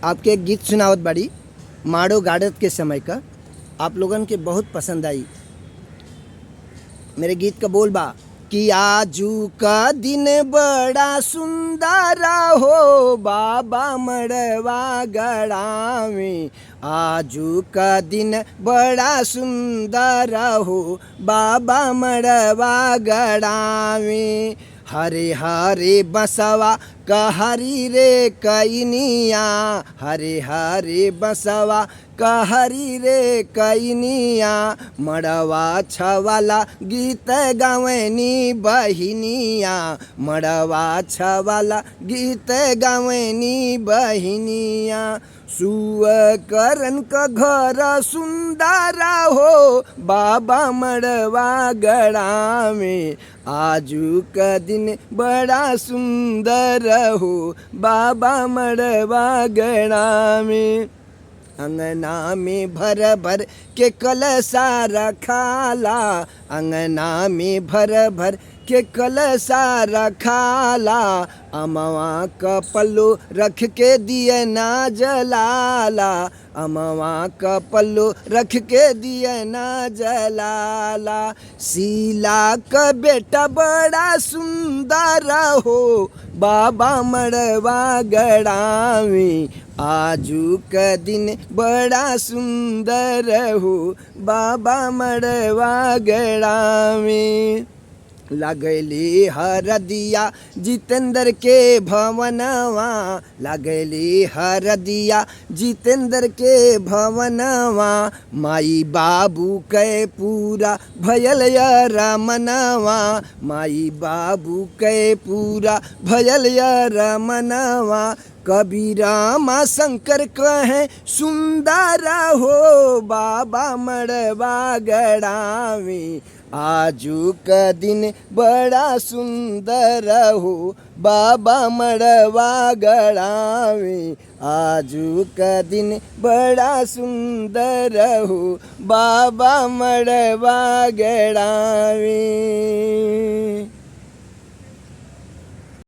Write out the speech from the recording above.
आपके एक गीत सुनावत बाड़ी माड़ो गाड़त के समय का, आप लोगन के बहुत पसंद आई। मेरे गीत का बोल बा कि आजू का दिन बड़ा सुंदर हो बाबा मड़वा गड़ा में। आजू का दिन बड़ा सुंदर हो बाबा मड़वा गड़ा में। हरे हरे बसवा कहरी रे कैनिया, हरे हरे बसवा कहरी रे कैनिया। मड़वा छवाला गीत गावनी बहिनिया, मड़वा छवाला गीत गावनी बहिनिया। सुअकरन का घर सुंदर हो बाबा मड़वा गड़ा में। आजू का दिन बड़ा सुंदर हो बाबा मड़वा गड़ा में। अंगना में भर भर के कलशा रखाला, अंगना में भर भर के कलशा रखाला। अमवा का पल्लो रख के दिए ना जलाला, अमवा का पल्लो रख के दिए ना जलाला। शीला का बेटा बड़ा सुंदर हो बाबा मड़वा गड़ा में। आजू का दिन बड़ा सुंदर हो बाबा मड़वा गड़ा में। लगली हरदिया जितेंद्र के भवनवा, लगली हरदिया जितेंद्र के भवनवा। माई बाबू के पूरा भयल या रमनवा, माई बाबू के पूरा भयल या रमनवा। कबीरामा शंकर कहे सुंदर हो बाबा मड़वा गड़ा में। आजू का दिन बड़ा सुंदर हो बाबा मड़वा गड़ा में। आजू का दिन बड़ा सुंदर हो बाबा मड़वा गड़ा में।